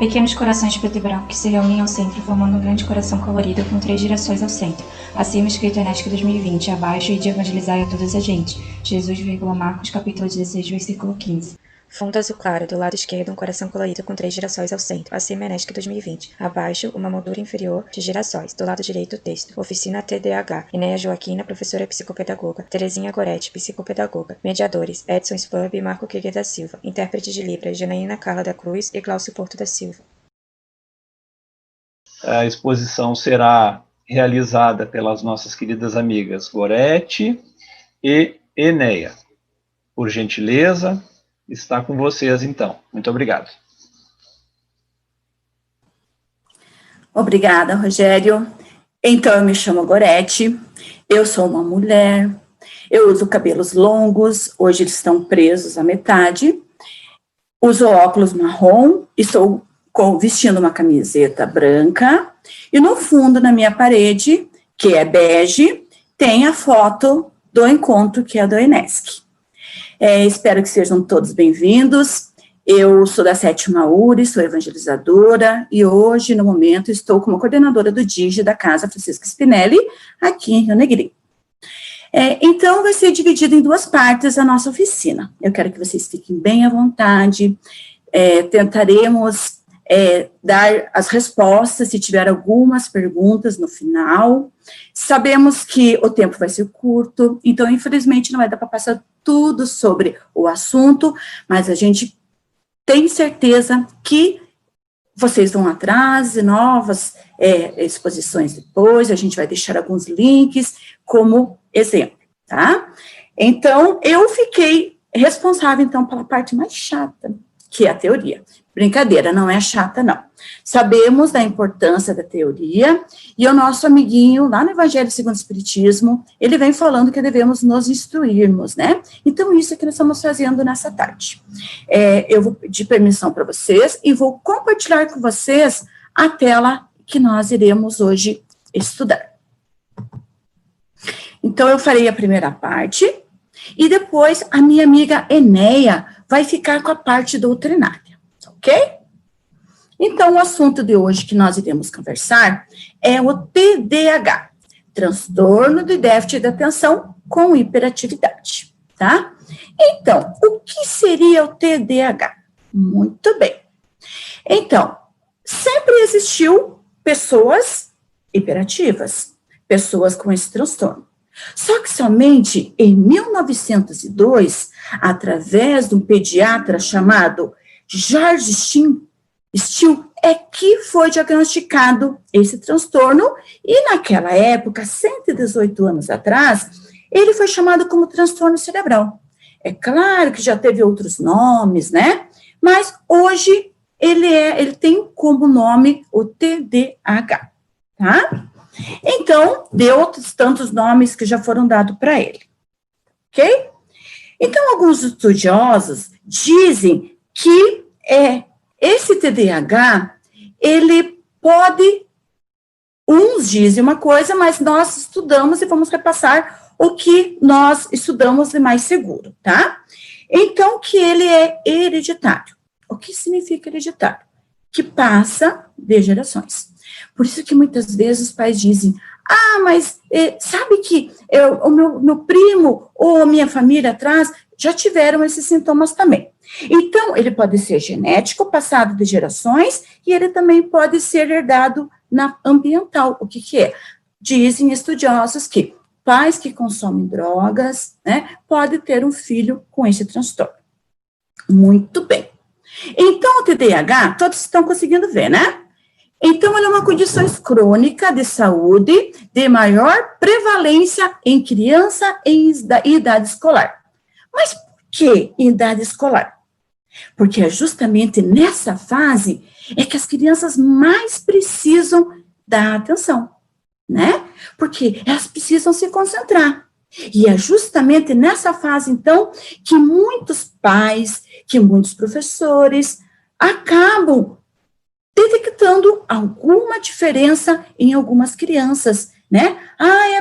Pequenos corações preto e branco que se reúnem ao centro, formando um grande coração colorido com 3 girassóis ao centro. Acima escrito Enéstico 2020, abaixo, e de evangelizar a todas as gentes. Jesus, Marcos, capítulo 16, versículo 15. Fundo azul claro, do lado esquerdo um coração colorido com 3 girassóis ao centro. Acima Enéstico 2020. Abaixo, uma moldura inferior de girassóis. Do lado direito o texto. Oficina TDAH. Inéia Joaquina, professora psicopedagoga. Terezinha Goretti, psicopedagoga. Mediadores, Edson Spurb e Marco Krieger da Silva. Intérprete de Libras, Janaína Carla da Cruz e Glaucio Porto da Silva. A exposição será realizada pelas nossas queridas amigas Goretti e Enéia. Por gentileza, está com vocês, então. Muito obrigado. Obrigada, Rogério. Então, eu me chamo Goretti, eu sou uma mulher, eu uso cabelos longos, hoje eles estão presos à metade, uso óculos marrom, estou vestindo uma camiseta branca, e no fundo, na minha parede, que é bege, tem a foto do encontro, que é do Enesc. Espero que sejam todos bem-vindos. Eu sou da 7ª URI, sou evangelizadora, e hoje, no momento, estou como coordenadora do DIGE da Casa Francisca Spinelli, aqui em Rio Negrinho. Então, vai ser dividido em 2 partes a nossa oficina. Eu quero que vocês fiquem bem à vontade, tentaremos dar as respostas, se tiver algumas perguntas no final. Sabemos que o tempo vai ser curto, então, infelizmente, não vai dar para passar tudo sobre o assunto, mas a gente tem certeza que vocês vão atrás de novas exposições depois, a gente vai deixar alguns links como exemplo, tá? Então, eu fiquei responsável, então, pela parte mais chata, que é a teoria. Brincadeira, não é chata, não. Sabemos da importância da teoria, e o nosso amiguinho, lá no Evangelho segundo o Espiritismo, ele vem falando que devemos nos instruirmos, né? Então, isso é que nós estamos fazendo nessa tarde. Eu vou pedir permissão para vocês, e vou compartilhar com vocês a tela que nós iremos hoje estudar. Então, eu farei a primeira parte, e depois a minha amiga Enéia vai ficar com a parte doutrinária, ok? Então, o assunto de hoje que nós iremos conversar é o TDAH, transtorno de déficit de atenção com hiperatividade, tá? Então, o que seria o TDAH? Muito bem. Então, sempre existiu pessoas hiperativas, pessoas com esse transtorno. Só que somente em 1902, através de um pediatra chamado George Still, é que foi diagnosticado esse transtorno, e naquela época, 118 anos atrás, ele foi chamado como transtorno cerebral. É claro que já teve outros nomes, né? Mas hoje ele tem como nome o TDAH, tá? Então, de outros tantos nomes que já foram dados para ele, ok? Então, alguns estudiosos dizem que esse TDAH, ele pode, uns dizem uma coisa, mas nós estudamos e vamos repassar o que nós estudamos de mais seguro, tá? Então, que ele é hereditário. O que significa hereditário? Que passa de gerações. Por isso que muitas vezes os pais dizem, mas sabe que o meu primo ou a minha família atrás já tiveram esses sintomas também. Então, ele pode ser genético, passado de gerações, e ele também pode ser herdado na ambiental. O que é? Dizem estudiosos que pais que consomem drogas, né, podem ter um filho com esse transtorno. Muito bem. Então, o TDAH, todos estão conseguindo ver, né? Então, ele é uma condição crônica de saúde de maior prevalência em criança em idade escolar. Mas por que em idade escolar? Porque é justamente nessa fase é que as crianças mais precisam da atenção, né? Porque elas precisam se concentrar. E é justamente nessa fase, então, que muitos pais, que muitos professores acabam detectando alguma diferença em algumas crianças, né?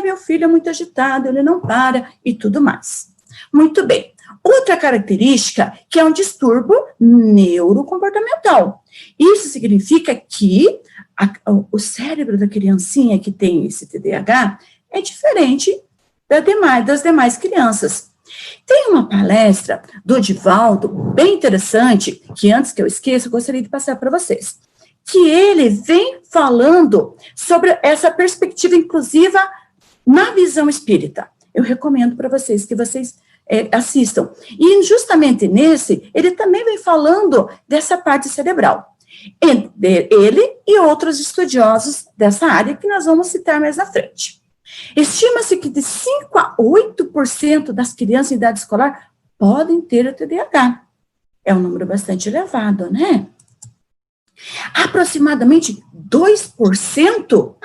Meu filho é muito agitado, ele não para, e tudo mais, Muito bem. Outra característica que é um distúrbio neurocomportamental. Isso significa que o cérebro da criancinha que tem esse TDAH é diferente das demais crianças. Tem uma palestra do Divaldo, bem interessante, que antes que eu esqueça, eu gostaria de passar para vocês, que ele vem falando sobre essa perspectiva inclusiva na visão espírita. Eu recomendo para vocês que vocês assistam. E justamente nesse, ele também vem falando dessa parte cerebral. Ele e outros estudiosos dessa área que nós vamos citar mais na frente. Estima-se que de 5 a 8% das crianças em idade escolar podem ter o TDAH. É um número bastante elevado, né? Aproximadamente 2%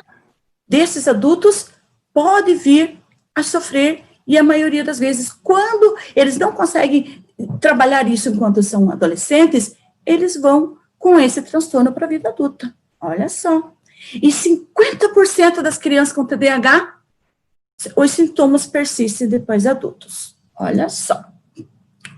desses adultos pode vir a sofrer, e a maioria das vezes, quando eles não conseguem trabalhar isso enquanto são adolescentes, eles vão com esse transtorno para a vida adulta. Olha só. E 50% das crianças com TDAH, os sintomas persistem depois de adultos. Olha só.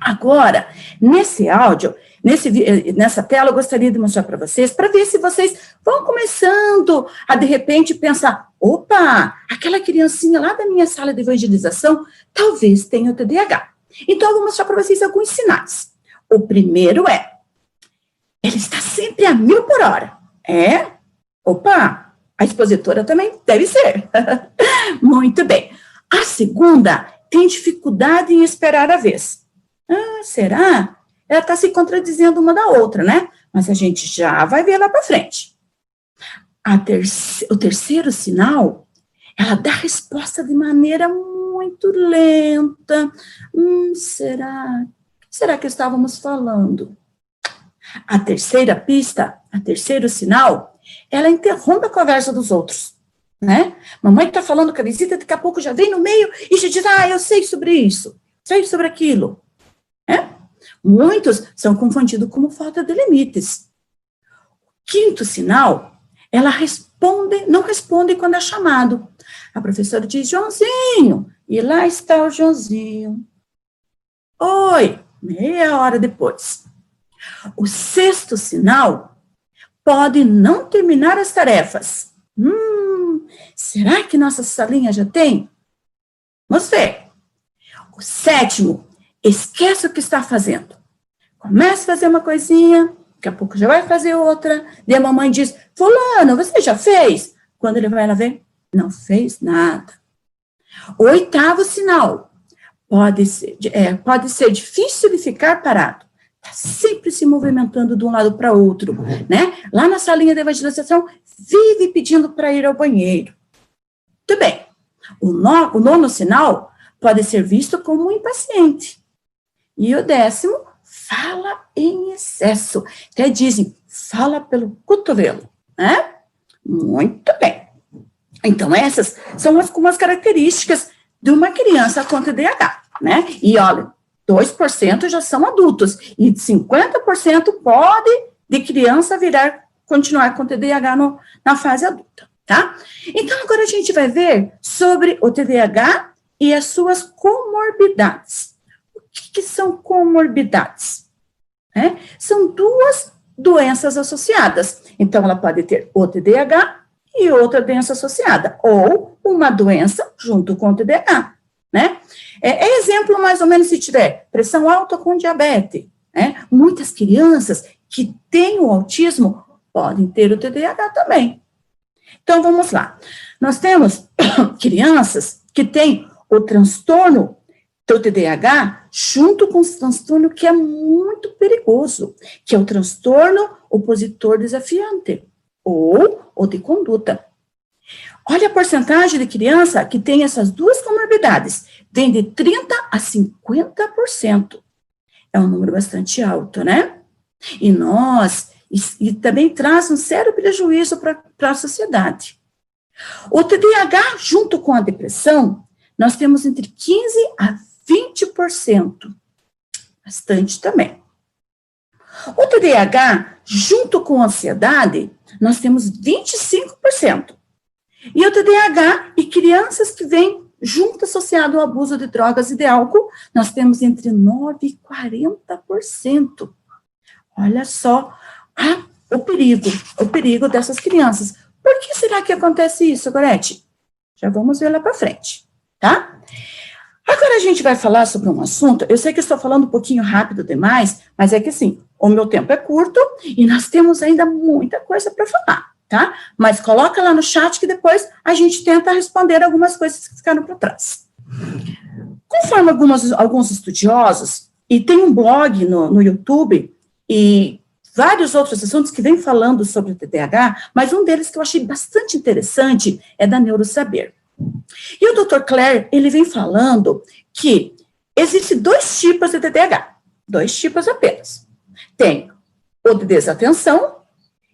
Agora, nesse áudio, nessa tela, eu gostaria de mostrar para vocês, para ver se vocês vão começando a, de repente, pensar, opa, aquela criancinha lá da minha sala de evangelização, talvez tenha o TDAH. Então, eu vou mostrar para vocês alguns sinais. O primeiro ele está sempre a 1000 por hora. Opa, a expositora também deve ser. Muito bem. A segunda tem dificuldade em esperar a vez. Será? Ela está se contradizendo uma da outra, né? Mas a gente já vai ver lá para frente. O terceiro sinal, ela dá resposta de maneira muito lenta. Será que estávamos falando? A terceira pista, o terceiro sinal, ela interrompe a conversa dos outros, né? Mamãe está falando com a visita, daqui a pouco já vem no meio e já diz, eu sei sobre isso, sei sobre aquilo. Muitos são confundidos como falta de limites. Quinto sinal, ela não responde quando é chamado. A professora diz, Joãozinho, e lá está o Joãozinho. Oi, meia hora depois. O sexto sinal pode não terminar as tarefas. Será que nossa salinha já tem? Vamos ver. O sétimo, esquece o que está fazendo. Começa a fazer uma coisinha, daqui a pouco já vai fazer outra. Daí a mamãe diz, fulano, você já fez? Quando ele vai lá ver, não fez nada. O oitavo sinal, pode ser difícil de ficar parado. Está sempre se movimentando de um lado para outro, né? Lá na salinha de evangelização, vive pedindo para ir ao banheiro. Muito bem. O nono sinal pode ser visto como um impaciente. E o 10º, fala em excesso. Até dizem, fala pelo cotovelo, né? Muito bem. Então, essas são algumas características de uma criança com TDAH, né? E olha, 2% já são adultos, e 50% pode de criança continuar com TDAH na fase adulta, tá? Então, agora a gente vai ver sobre o TDAH e as suas comorbidades. O que são comorbidades? São duas doenças associadas. Então, ela pode ter o TDAH e outra doença associada, ou uma doença junto com o TDAH, né? Exemplo, mais ou menos, se tiver pressão alta com diabetes, né? Muitas crianças que têm o autismo podem ter o TDAH também. Então, vamos lá. Nós temos crianças que têm o transtorno do TDAH junto com o transtorno que é muito perigoso, que é o transtorno opositor desafiante, ou o de conduta. Olha a porcentagem de criança que tem essas duas comorbidades, vem de 30% a 50%. É um número bastante alto, né? E também traz um sério prejuízo para a sociedade. O TDAH, junto com a depressão, nós temos entre 15% a 20%. Bastante também. O TDAH, junto com a ansiedade, nós temos 25%. E o TDAH e crianças que vêm junto associado ao abuso de drogas e de álcool, nós temos entre 9% e 40%. Olha só o perigo dessas crianças. Por que será que acontece isso, Gorete? Já vamos ver lá para frente, tá? Agora a gente vai falar sobre um assunto, eu sei que eu estou falando um pouquinho rápido demais, mas é que assim, o meu tempo é curto e nós temos ainda muita coisa para falar, tá? Mas coloca lá no chat que depois a gente tenta responder algumas coisas que ficaram para trás. Conforme alguns estudiosos, e tem um blog no YouTube e vários outros assuntos que vêm falando sobre o TDAH, mas um deles que eu achei bastante interessante é da Neurosaber. E o Dr. Claire, ele vem falando que existem 2 tipos de TDAH, 2 tipos apenas. Tem o de desatenção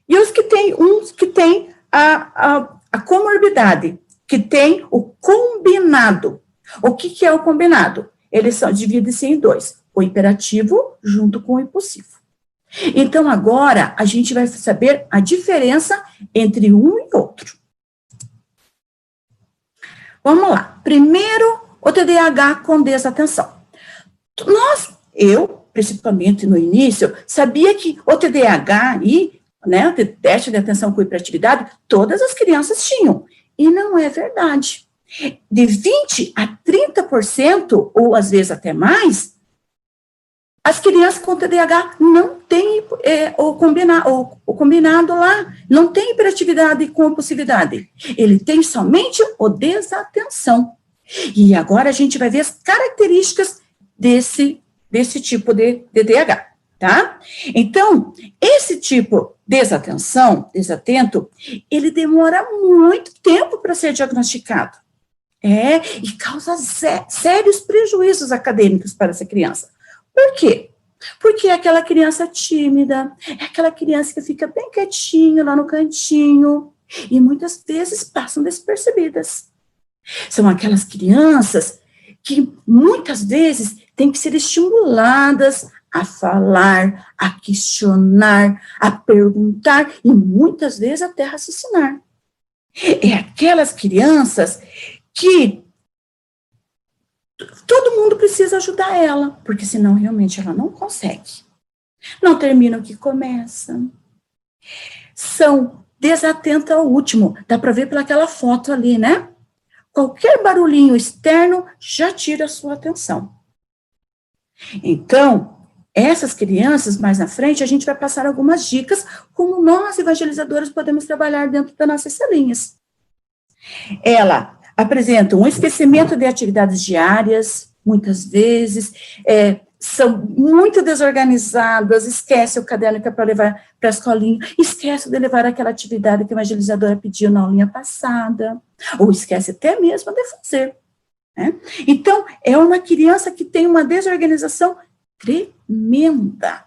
e uns que têm a comorbidade, que tem o combinado. O que é o combinado? Eles dividem-se em 2, o hiperativo junto com o impulsivo. Então, agora, a gente vai saber a diferença entre um e outro. Vamos lá. Primeiro, o TDAH com desatenção. Eu, principalmente no início, sabia que o TDAH e, né, o déficit de atenção com hiperatividade, todas as crianças tinham. E não é verdade. De 20% a 30%, ou às vezes até mais, as crianças com TDAH não têm o combinado lá, não tem hiperatividade e compulsividade. Ele tem somente o desatenção. E agora a gente vai ver as características desse tipo de TDAH, tá? Então, esse tipo de desatento, ele demora muito tempo para ser diagnosticado. E causa sérios prejuízos acadêmicos para essa criança. Por quê? Porque é aquela criança tímida, é aquela criança que fica bem quietinha lá no cantinho, e muitas vezes passam despercebidas. São aquelas crianças que muitas vezes têm que ser estimuladas a falar, a questionar, a perguntar, e muitas vezes até raciocinar. É aquelas crianças que todo mundo precisa ajudar ela, porque senão realmente ela não consegue. Não termina o que começa. São desatentas ao último. Dá para ver pelaquela foto ali, né? Qualquer barulhinho externo já tira a sua atenção. Então, essas crianças, mais na frente, a gente vai passar algumas dicas como nós, evangelizadores, podemos trabalhar dentro das nossas salinhas. Ela apresentam um esquecimento de atividades diárias, muitas vezes, são muito desorganizadas, esquece o caderno que é para levar para a escolinha, esquece de levar aquela atividade que a evangelizadora pediu na aulinha passada, ou esquece até mesmo de fazer. Né? Então, é uma criança que tem uma desorganização tremenda.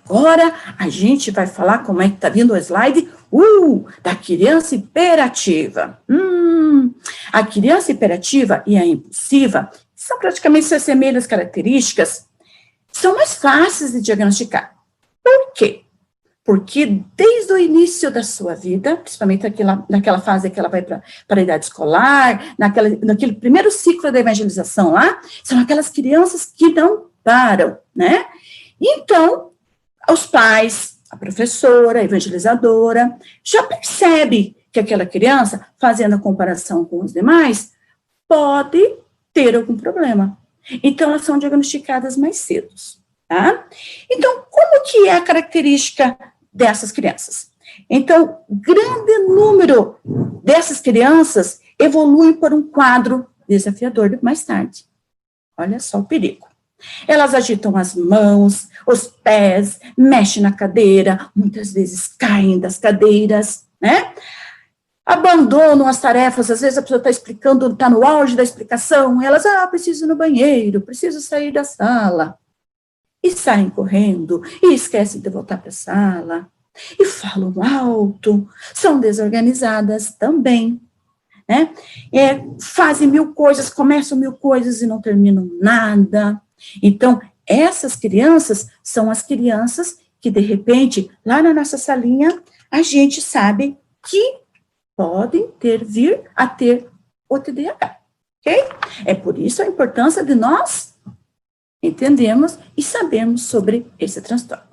Agora, a gente vai falar como é que está vindo o slide, da criança hiperativa. A criança hiperativa e a impulsiva são praticamente se assemelham às características, são mais fáceis de diagnosticar. Por quê? Porque desde o início da sua vida, principalmente naquela fase que ela vai para a idade escolar, naquele primeiro ciclo da evangelização lá, são aquelas crianças que não param, né? Então, os pais, a professora, a evangelizadora, já percebe que aquela criança, fazendo a comparação com os demais, pode ter algum problema. Então, elas são diagnosticadas mais cedo, tá? Então, como que é a característica dessas crianças? Então, grande número dessas crianças evoluem por um quadro desafiador mais tarde. Olha só o perigo. Elas agitam as mãos, os pés, mexem na cadeira, muitas vezes caem das cadeiras, né? Abandonam as tarefas, às vezes a pessoa está explicando, está no auge da explicação, elas, preciso ir no banheiro, preciso sair da sala. E saem correndo, e esquecem de voltar para a sala, e falam alto, são desorganizadas também, né? Fazem 1000 coisas, começam 1000 coisas e não terminam nada. Então, essas crianças são as crianças que, de repente, lá na nossa salinha, a gente sabe que podem vir a ter o TDAH, ok? É por isso a importância de nós entendermos e sabermos sobre esse transtorno.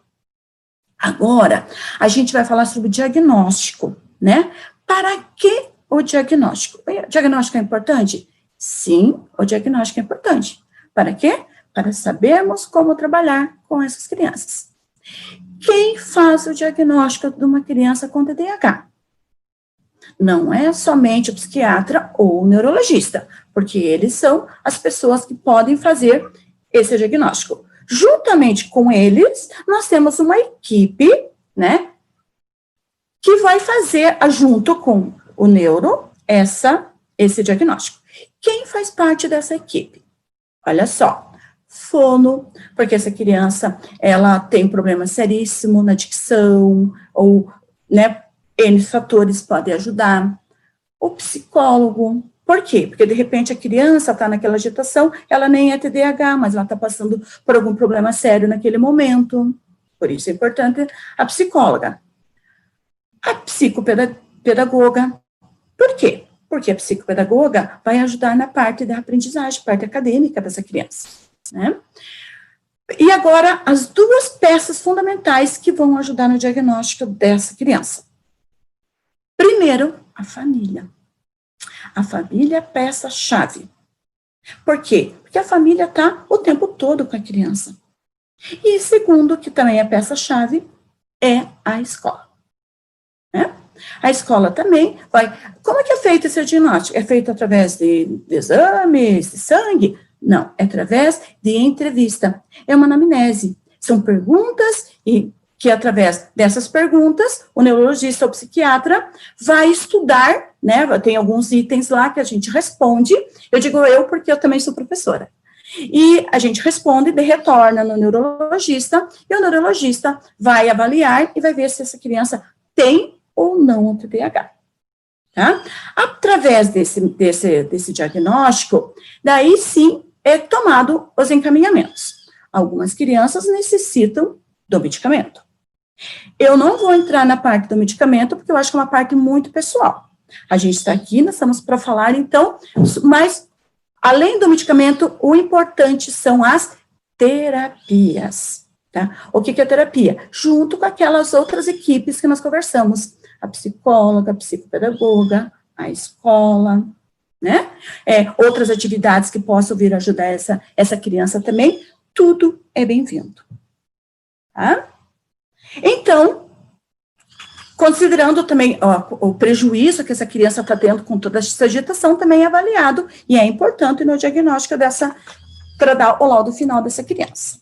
Agora, a gente vai falar sobre o diagnóstico, né? Para que o diagnóstico? O diagnóstico é importante? Sim, o diagnóstico é importante. Para quê? Para sabermos como trabalhar com essas crianças. Quem faz o diagnóstico de uma criança com TDAH? Não é somente o psiquiatra ou o neurologista, porque eles são as pessoas que podem fazer esse diagnóstico. Juntamente com eles, nós temos uma equipe, né, que vai fazer, junto com o neuro, esse diagnóstico. Quem faz parte dessa equipe? Olha só, fono, porque essa criança, ela tem problema seríssimo na dicção, ou, né, N fatores podem ajudar. O psicólogo, por quê? Porque, de repente, a criança está naquela agitação, ela nem é TDAH, mas ela está passando por algum problema sério naquele momento. Por isso é importante a psicóloga. A psicopedagoga. Por quê? Porque a psicopedagoga vai ajudar na parte da aprendizagem, parte acadêmica dessa criança, né? E agora, as duas peças fundamentais que vão ajudar no diagnóstico dessa criança. Primeiro, a família. A família é a peça-chave. Por quê? Porque a família está o tempo todo com a criança. E segundo, que também é peça-chave, é a escola. Né? A escola também vai... Como é que é feito esse diagnóstico? É feito através de exames, de sangue? Não, é através de entrevista. É uma anamnese. São perguntas e que através dessas perguntas, o neurologista ou psiquiatra vai estudar, né, tem alguns itens lá que a gente responde, eu digo eu porque eu também sou professora, e a gente responde e retorna no neurologista, e o neurologista vai avaliar e vai ver se essa criança tem ou não o TDAH. Tá? Através desse diagnóstico, daí sim é tomado os encaminhamentos. Algumas crianças necessitam do medicamento. Eu não vou entrar na parte do medicamento, porque eu acho que é uma parte muito pessoal. A gente está aqui, nós estamos para falar, então, mas, além do medicamento, o importante são as terapias, tá? O que é terapia? Junto com aquelas outras equipes que nós conversamos, a psicóloga, a psicopedagoga, a escola, né? Outras atividades que possam vir ajudar essa criança também, tudo é bem-vindo, tá? Então, considerando também o prejuízo que essa criança está tendo com toda essa agitação, também é avaliado e é importante no diagnóstico para dar o laudo final dessa criança.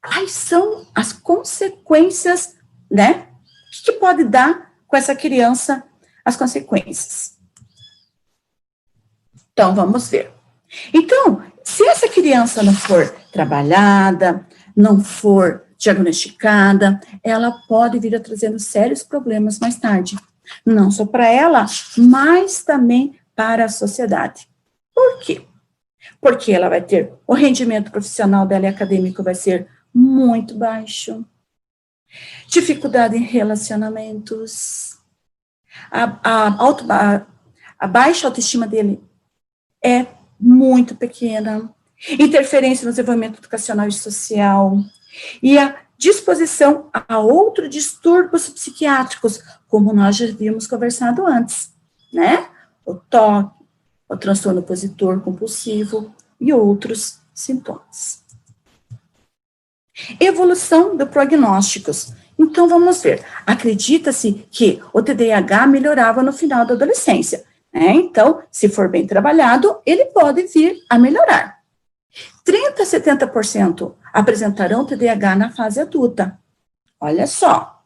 Quais são as consequências, né? O que pode dar com essa criança as consequências? Então, vamos ver. Então, se essa criança não for trabalhada, não for diagnosticada, ela pode vir a trazendo sérios problemas mais tarde. Não só para ela, mas também para a sociedade. Por quê? Porque ela vai ter, o rendimento profissional dela e acadêmico vai ser muito baixo, dificuldade em relacionamentos, a baixa autoestima dele é muito pequena, interferência no desenvolvimento educacional e social, e a disposição a outros distúrbios psiquiátricos, como nós já havíamos conversado antes, né? O TOC, o transtorno opositor compulsivo e outros sintomas. Evolução de prognósticos. Então, vamos ver. Acredita-se que o TDAH melhorava no final da adolescência, né? Então, se for bem trabalhado, ele pode vir a melhorar. 30% a 70% apresentarão TDAH na fase adulta. Olha só.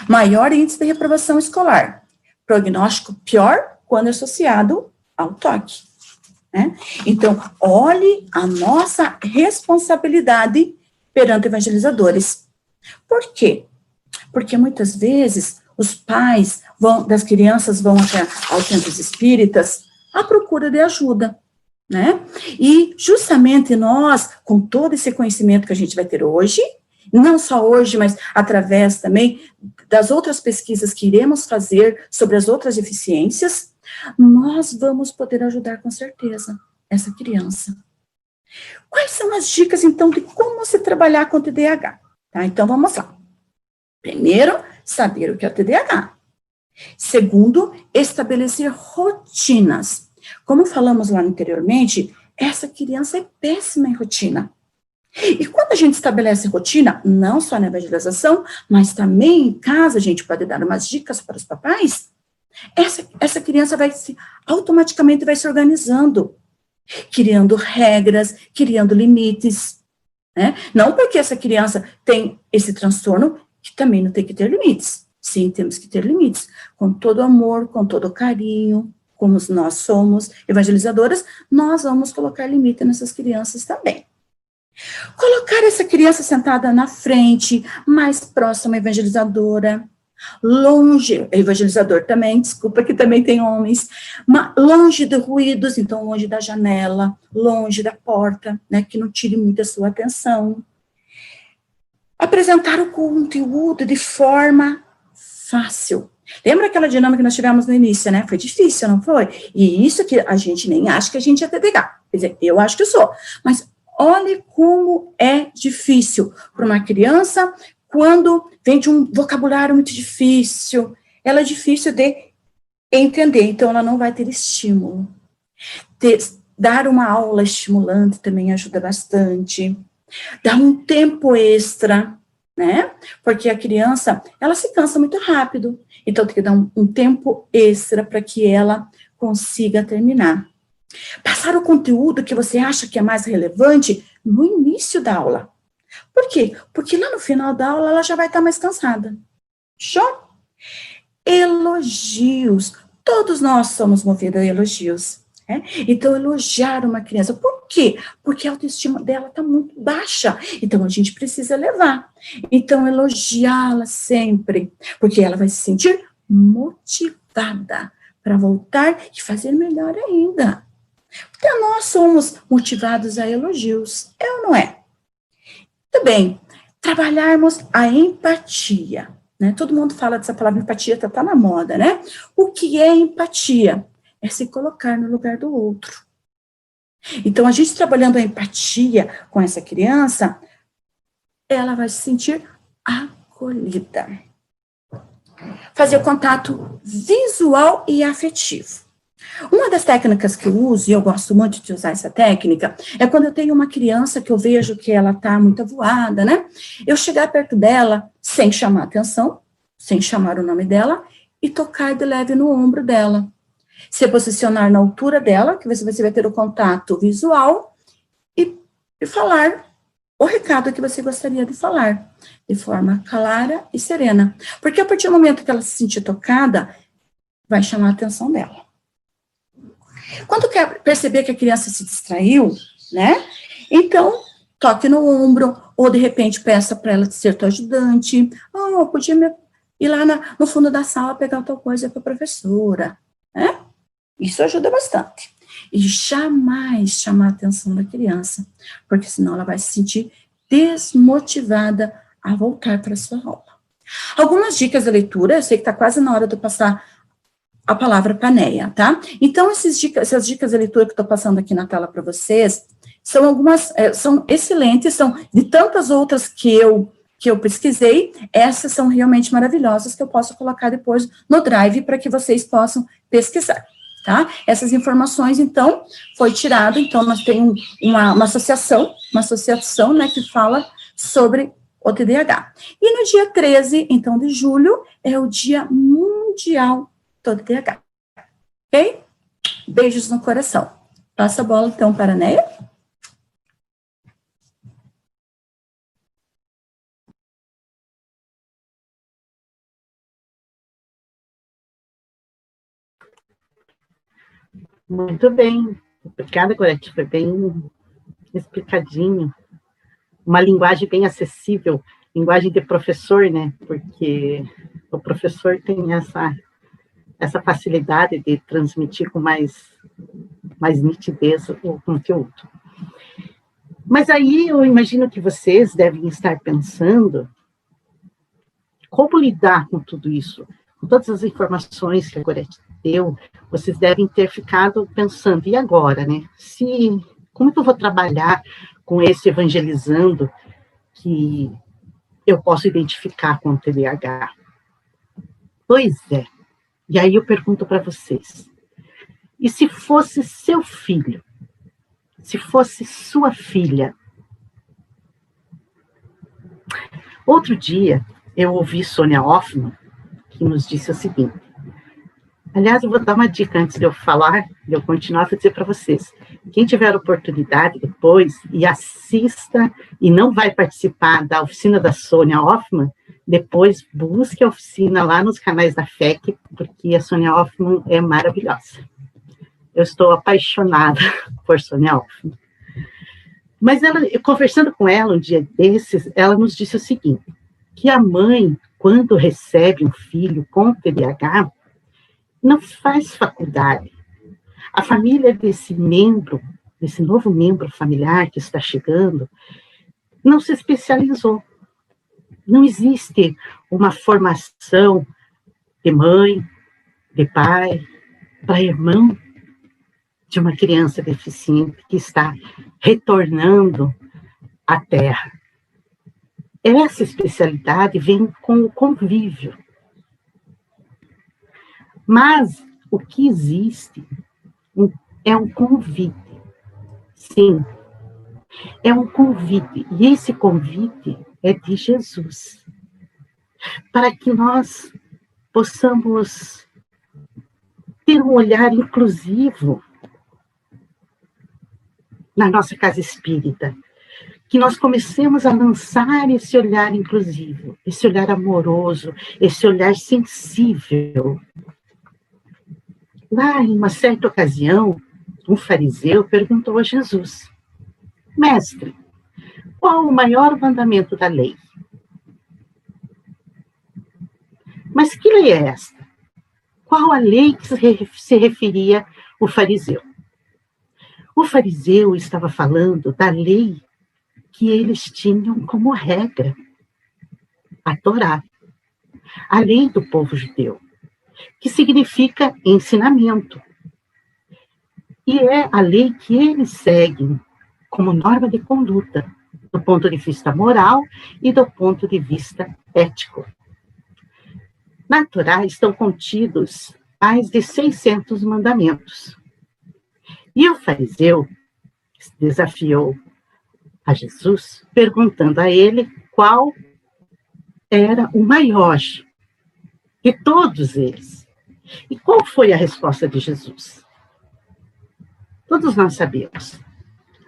Maior índice de reprovação escolar. Prognóstico pior quando associado ao TOC. Né? Então, olhe a nossa responsabilidade perante evangelizadores. Por quê? Porque muitas vezes os pais das crianças vão até aos centros espíritas à procura de ajuda. Né? E justamente nós, com todo esse conhecimento que a gente vai ter hoje, não só hoje, mas através também das outras pesquisas que iremos fazer sobre as outras deficiências, nós vamos poder ajudar com certeza essa criança. Quais são as dicas, então, de como se trabalhar com o TDAH? Tá? Então, vamos lá. Primeiro, saber o que é o TDAH. Segundo, estabelecer rotinas. Como falamos lá anteriormente, essa criança é péssima em rotina. E quando a gente estabelece rotina, não só na evangelização, mas também em casa, a gente pode dar umas dicas para os papais, essa criança automaticamente vai se organizando, criando regras, criando limites, né? Não porque essa criança tem esse transtorno, que também não tem que ter limites. Sim, temos que ter limites, com todo amor, com todo carinho, como nós somos evangelizadoras, nós vamos colocar limite nessas crianças também. Colocar essa criança sentada na frente, mais próxima à evangelizadora, longe, evangelizador também, desculpa que também tem homens, longe de ruídos, então longe da janela, longe da porta, né, que não tire muito a sua atenção. Apresentar o conteúdo de forma fácil. Lembra aquela dinâmica que nós tivemos no início, né? Foi difícil, não foi? E isso que a gente nem acha que a gente é TDAH. Quer dizer, eu acho que eu sou. Mas olhe como é difícil para uma criança quando vem de um vocabulário muito difícil. Ela é difícil de entender, então ela não vai ter estímulo. Dar uma aula estimulante também ajuda bastante. Dar um tempo extra, né? Porque a criança, ela se cansa muito rápido. Então, tem que dar um tempo extra para que ela consiga terminar. Passar o conteúdo que você acha que é mais relevante no início da aula. Por quê? Porque lá no final da aula ela já vai estar mais cansada. Show? Elogios. Todos nós somos movidos a elogios. Né? Então, elogiar uma criança. Por quê? Porque a autoestima dela está muito baixa. Então, a gente precisa levar. Então, elogiá-la sempre. Porque ela vai se sentir motivada para voltar e fazer melhor ainda. Porque nós somos motivados a elogios. É ou não é? Também, trabalharmos a empatia. Né? Todo mundo fala dessa palavra empatia, está na moda, né? O que é empatia? É se colocar no lugar do outro. Então, a gente trabalhando a empatia com essa criança, ela vai se sentir acolhida. Fazer o contato visual e afetivo. Uma das técnicas que eu uso, e eu gosto muito de usar essa técnica, é quando eu tenho uma criança que eu vejo que ela está muito avoada, né? Eu chegar perto dela, sem chamar atenção, sem chamar o nome dela, e tocar de leve no ombro dela. Se posicionar na altura dela, que você vai ter o contato visual, e falar o recado que você gostaria de falar, de forma clara e serena. Porque a partir do momento que ela se sentir tocada, vai chamar a atenção dela. Quando quer perceber que a criança se distraiu, né? Então, toque no ombro, ou de repente peça para ela ser tua ajudante. Oh, podia ir lá no fundo da sala pegar tal coisa para a professora, né? Isso ajuda bastante. E jamais chamar a atenção da criança, porque senão ela vai se sentir desmotivada a voltar para a sua aula. Algumas dicas de leitura, eu sei que está quase na hora de eu passar a palavra para a Neia, tá? Então, essas dicas de leitura que eu estou passando aqui na tela para vocês, são algumas, são excelentes, são de tantas outras que eu pesquisei, essas são realmente maravilhosas, que eu posso colocar depois no Drive para que vocês possam pesquisar. Tá? Essas informações, então, foi tirado, então, nós temos uma associação, né, que fala sobre o TDAH. E no dia 13, então, de julho, é o Dia Mundial do TDAH. Ok? Beijos no coração. Passa a bola, então, para a Neia. Muito bem, obrigada, Gorete, foi bem explicadinho, uma linguagem bem acessível, linguagem de professor, né, porque o professor tem essa facilidade de transmitir com mais nitidez o conteúdo. Mas aí eu imagino que vocês devem estar pensando como lidar com tudo isso, com todas as informações que a Gorete deu. Vocês devem ter ficado pensando, e agora, né? Como que eu vou trabalhar com esse evangelizando que eu posso identificar com o TDAH? Pois é. E aí eu pergunto para vocês, e se fosse seu filho? Se fosse sua filha? Outro dia, eu ouvi Sônia Hoffmann, que nos disse o seguinte. Aliás, eu vou dar uma dica antes de eu falar, de eu continuar, para dizer para vocês. Quem tiver oportunidade depois, e assista, e não vai participar da oficina da Sônia Hoffmann, depois busque a oficina lá nos canais da FEC, porque a Sônia Hoffmann é maravilhosa. Eu estou apaixonada por Sônia Hoffmann. Mas conversando com ela um dia desses, ela nos disse o seguinte, que a mãe, quando recebe um filho com TDAH, não faz faculdade. A família desse novo membro familiar que está chegando, não se especializou. Não existe uma formação de mãe, de pai, para irmão de uma criança deficiente que está retornando à Terra. Essa especialidade vem com o convívio. Mas o que existe é um convite. Sim, é um convite. E esse convite é de Jesus. Para que nós possamos ter um olhar inclusivo na nossa casa espírita. Que nós comecemos a lançar esse olhar inclusivo, esse olhar amoroso, esse olhar sensível. Lá, em uma certa ocasião, um fariseu perguntou a Jesus, Mestre, qual o maior mandamento da lei? Mas que lei é esta? Qual a lei que se referia o fariseu? O fariseu estava falando da lei que eles tinham como regra, a Torá, a lei do povo judeu, que significa ensinamento. E é a lei que eles seguem como norma de conduta, do ponto de vista moral e do ponto de vista ético. Na Torá estão contidos mais de 600 mandamentos. E o fariseu desafiou a Jesus, perguntando a ele qual era o maior de todos eles. E qual foi a resposta de Jesus? Todos nós sabemos.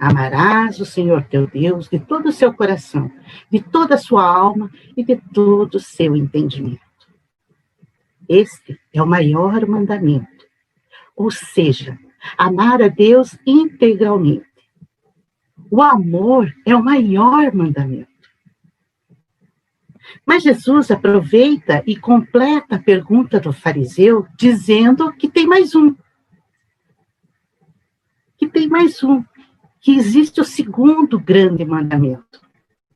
Amarás o Senhor teu Deus de todo o seu coração, de toda a sua alma e de todo o seu entendimento. Este é o maior mandamento. Ou seja, amar a Deus integralmente. O amor é o maior mandamento. Mas Jesus aproveita e completa a pergunta do fariseu, dizendo que tem mais um. Que existe o segundo grande mandamento,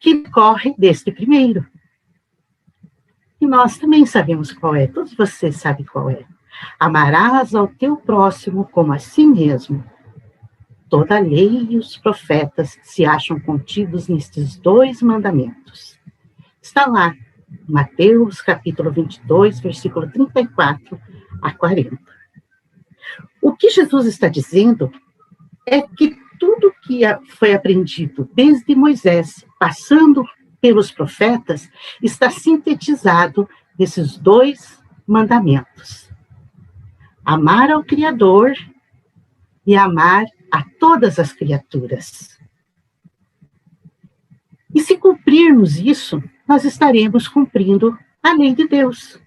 que decorre deste primeiro. E nós também sabemos qual é, todos vocês sabem qual é. Amarás ao teu próximo como a si mesmo. Toda a lei e os profetas se acham contidos nestes dois mandamentos. Está lá, Mateus, capítulo 22, versículo 34 a 40. O que Jesus está dizendo é que tudo que foi aprendido desde Moisés, passando pelos profetas, está sintetizado nesses dois mandamentos. Amar ao Criador e amar a todas as criaturas. E se cumprirmos isso, nós estaremos cumprindo a lei de Deus.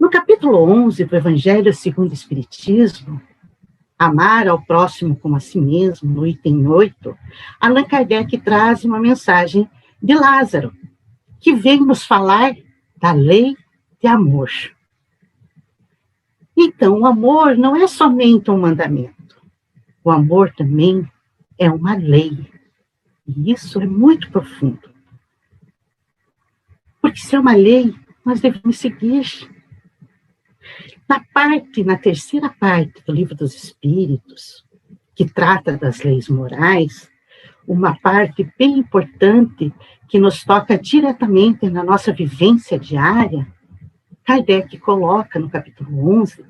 No capítulo 11 do Evangelho segundo o Espiritismo, amar ao próximo como a si mesmo, no item 8, Allan Kardec traz uma mensagem de Lázaro, que vem nos falar da lei de amor. Então, o amor não é somente um mandamento. O amor também é uma lei. E isso é muito profundo. Porque se é uma lei, nós devemos seguir. Na terceira parte do Livro dos Espíritos, que trata das leis morais, uma parte bem importante que nos toca diretamente na nossa vivência diária, Kardec coloca no capítulo 11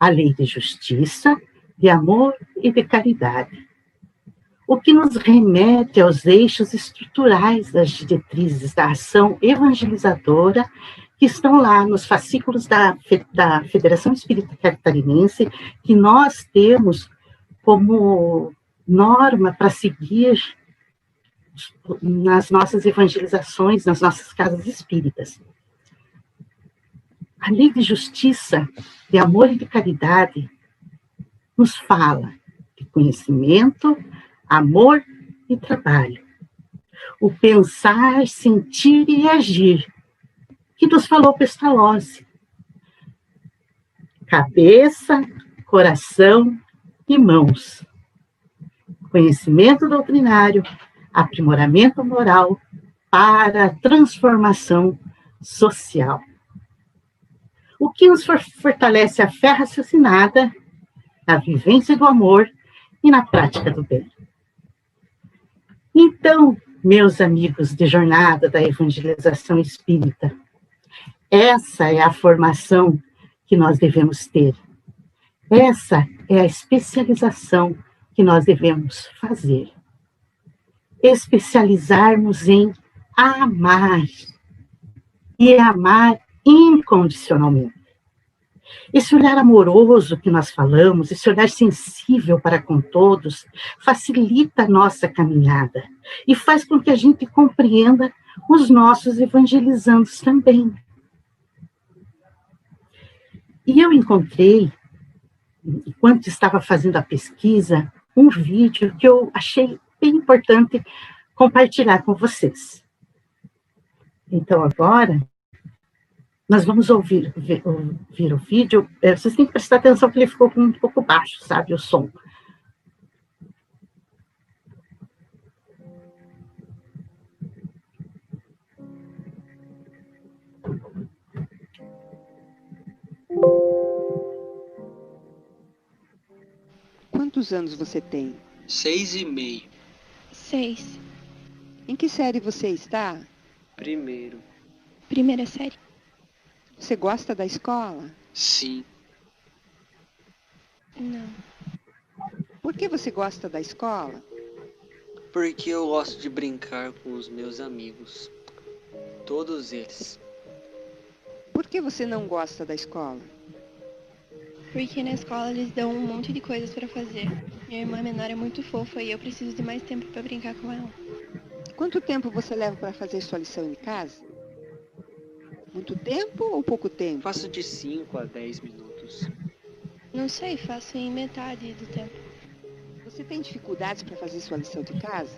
a lei de justiça, de amor e de caridade. O que nos remete aos eixos estruturais das diretrizes da ação evangelizadora que estão lá nos fascículos da Federação Espírita Catarinense, que nós temos como norma para seguir nas nossas evangelizações, nas nossas casas espíritas. A lei de justiça, de amor e de caridade nos fala de conhecimento, amor e trabalho. O pensar, sentir e agir, que nos falou Pestalozzi. Cabeça, coração e mãos. Conhecimento doutrinário, aprimoramento moral para a transformação social. O que nos fortalece a fé raciocinada, a vivência do amor e na prática do bem. Então, meus amigos de jornada da evangelização espírita, essa é a formação que nós devemos ter. Essa é a especialização que nós devemos fazer. Especializarmos em amar. E amar incondicionalmente. Esse olhar amoroso que nós falamos, esse olhar sensível para com todos, facilita a nossa caminhada e faz com que a gente compreenda os nossos evangelizandos também. E eu encontrei, enquanto estava fazendo a pesquisa, um vídeo que eu achei bem importante compartilhar com vocês. Então, agora, nós vamos ouvir o vídeo. Vocês têm que prestar atenção que ele ficou um pouco baixo, sabe, o som. Quantos anos você tem? 6,5. 6. Em que série você está? Primeiro. Primeira série. Você gosta da escola? Sim. Não. Por que você gosta da escola? Porque eu gosto de brincar com os meus amigos. Todos eles. Por que você não gosta da escola? Porque na escola eles dão um monte de coisas pra fazer. Minha irmã menor é muito fofa e eu preciso de mais tempo pra brincar com ela. Quanto tempo você leva para fazer sua lição em casa? Muito tempo ou pouco tempo? Faço de 5 a 10 minutos. Não sei, faço em metade do tempo. Você tem dificuldades para fazer sua lição de casa?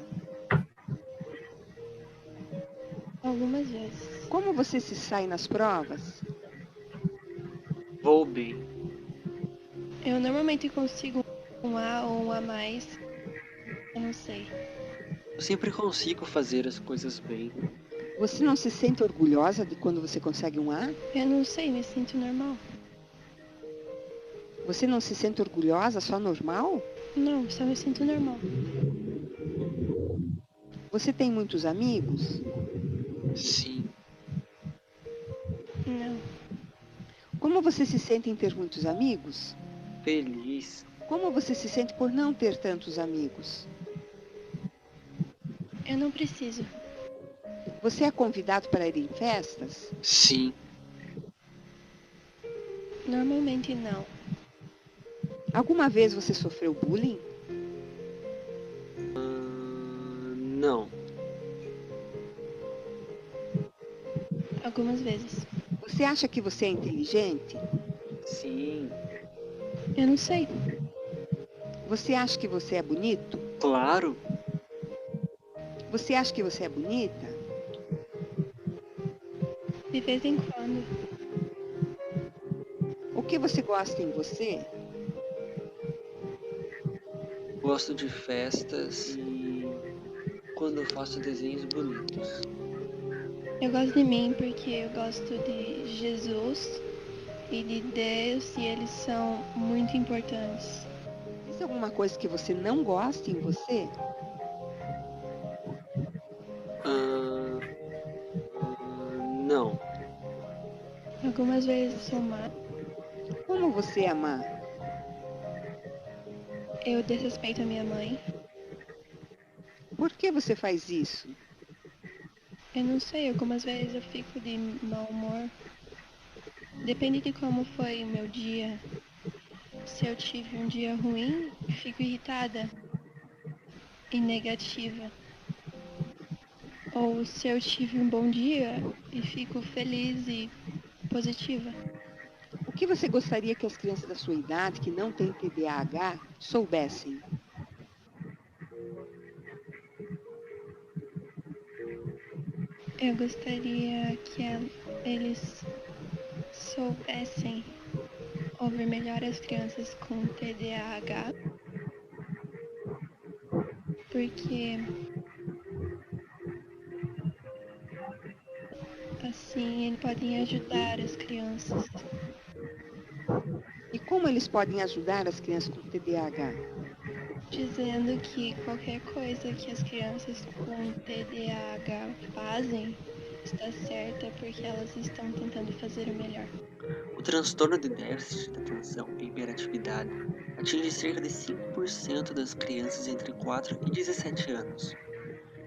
Algumas vezes. Como você se sai nas provas? Vou bem. Eu normalmente consigo um A ou um A mais. Eu não sei. Eu sempre consigo fazer as coisas bem. Você não se sente orgulhosa de quando você consegue um A? Eu não sei, me sinto normal. Você não se sente orgulhosa, só normal? Não, só me sinto normal. Você tem muitos amigos? Sim. Não. Como você se sente em ter muitos amigos? Feliz. Como você se sente por não ter tantos amigos? Eu não preciso. Você é convidado para ir em festas? Sim. Normalmente não. Alguma vez você sofreu bullying? Não. Algumas vezes. Você acha que você é inteligente? Sim. Eu não sei. Você acha que você é bonito? Claro. Você acha que você é bonita? De vez em quando. O que você gosta em você? Gosto de festas e quando eu faço desenhos bonitos. Eu gosto de mim porque eu gosto de Jesus e de Deus e eles são muito importantes. Existe alguma coisa que você não gosta em você? Não. Algumas vezes eu sou má, Como você é má? eu desrespeito a minha mãe. Por que você faz isso? Eu não sei, algumas vezes eu fico de mau humor. Depende de como foi o meu dia. Se eu tive um dia ruim, fico irritada e negativa. Ou se eu tive um bom dia e fico feliz e positiva. O que você gostaria que as crianças da sua idade, que não têm TDAH, soubessem? Eu gostaria que eles soubessem ouvir melhor as crianças com TDAH, porque assim eles podem ajudar as crianças. E como eles podem ajudar as crianças com TDAH? Dizendo que qualquer coisa que as crianças com TDAH fazem está certa porque elas estão tentando fazer o melhor. O transtorno de déficit de atenção e hiperatividade atinge cerca de 5% das crianças entre 4 e 17 anos.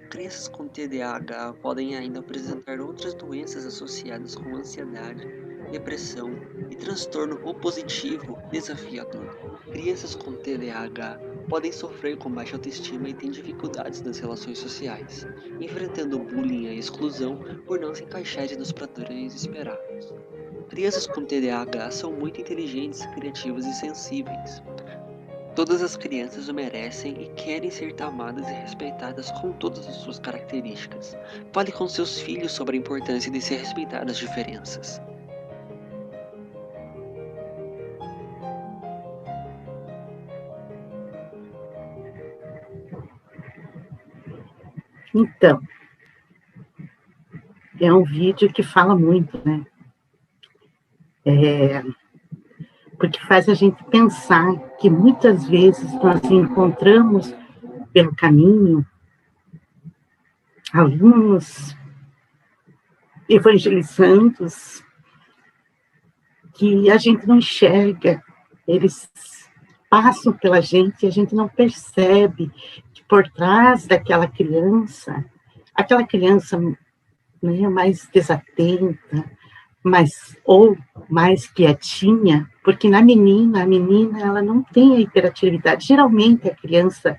Crianças com TDAH podem ainda apresentar outras doenças associadas com ansiedade, depressão e transtorno opositivo desafiador. Crianças com TDAH podem sofrer com baixa autoestima e têm dificuldades nas relações sociais, enfrentando bullying e exclusão por não se encaixarem nos padrões esperados. Crianças com TDAH são muito inteligentes, criativas e sensíveis. Todas as crianças o merecem e querem ser amadas e respeitadas com todas as suas características. Fale com seus filhos sobre a importância de se respeitar as diferenças. Então, é um vídeo que fala muito, né? Porque faz a gente pensar que muitas vezes nós encontramos pelo caminho alunos evangelizandos que a gente não enxerga, eles passam pela gente e a gente não percebe que por trás daquela criança, né, mais desatenta, ou mais quietinha, porque a menina ela não tem a hiperatividade. Geralmente a criança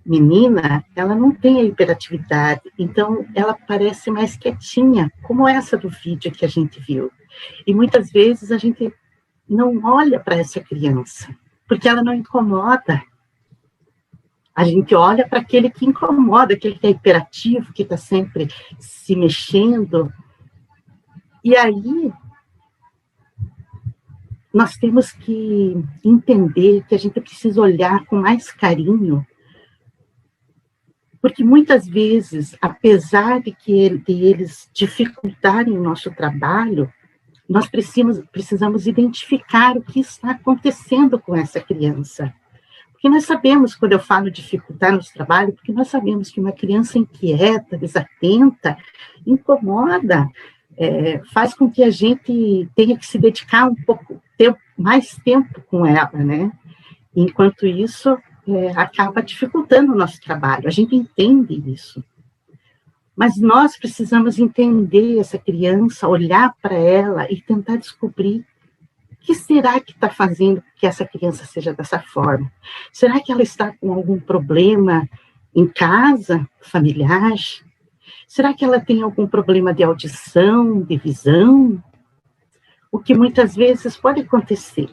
menina, ela não tem a hiperatividade, então ela parece mais quietinha, como essa do vídeo que a gente viu. E muitas vezes a gente não olha para essa criança, porque ela não incomoda. A gente olha para aquele que incomoda, aquele que é hiperativo, que está sempre se mexendo. E aí, nós temos que entender que a gente precisa olhar com mais carinho, porque muitas vezes, apesar de eles dificultarem o nosso trabalho, nós precisamos identificar o que está acontecendo com essa criança. Porque nós sabemos, quando eu falo dificultar nosso trabalho, porque nós sabemos que uma criança inquieta, desatenta, incomoda, faz com que a gente tenha que se dedicar mais tempo com ela, né? Enquanto isso, acaba dificultando o nosso trabalho. A gente entende isso. Mas nós precisamos entender essa criança, olhar para ela e tentar descobrir o que será que está fazendo que essa criança seja dessa forma. Será que ela está com algum problema em casa, familiar? Será que ela tem algum problema de audição, de visão? O que muitas vezes pode acontecer.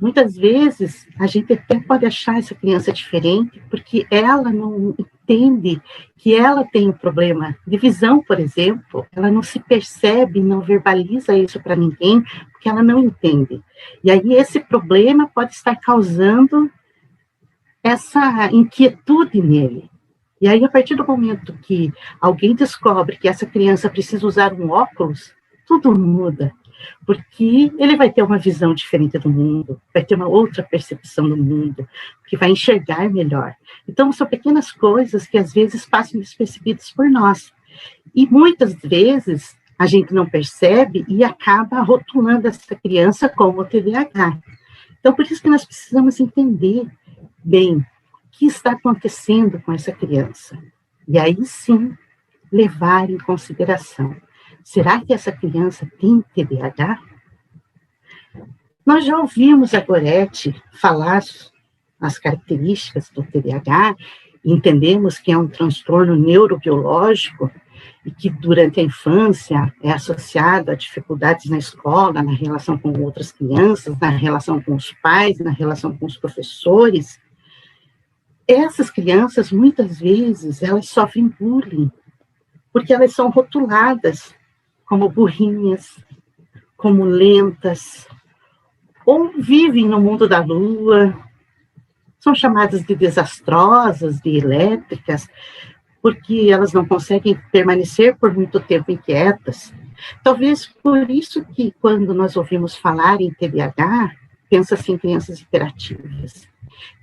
Muitas vezes, a gente até pode achar essa criança diferente, porque ela não entende que ela tem um problema de visão, por exemplo, ela não se percebe, não verbaliza isso para ninguém, porque ela não entende. E aí esse problema pode estar causando essa inquietude nele. E aí, a partir do momento que alguém descobre que essa criança precisa usar um óculos, tudo muda, porque ele vai ter uma visão diferente do mundo, vai ter uma outra percepção do mundo, que vai enxergar melhor. Então, são pequenas coisas que, às vezes, passam despercebidas por nós. E, muitas vezes, a gente não percebe e acaba rotulando essa criança como TDAH. Então, por isso que nós precisamos entender bem o que está acontecendo com essa criança. E aí, sim, levar em consideração. Será que essa criança tem TDAH? Nós já ouvimos a Gorete falar as características do TDAH, entendemos que é um transtorno neurobiológico e que durante a infância é associado a dificuldades na escola, na relação com outras crianças, na relação com os pais, na relação com os professores. Essas crianças, muitas vezes, elas sofrem bullying, porque elas são rotuladas como burrinhas, como lentas, ou vivem no mundo da lua, são chamadas de desastrosas, de elétricas, porque elas não conseguem permanecer por muito tempo inquietas. Talvez por isso que, quando nós ouvimos falar em TDAH, pensa-se em crianças hiperativas.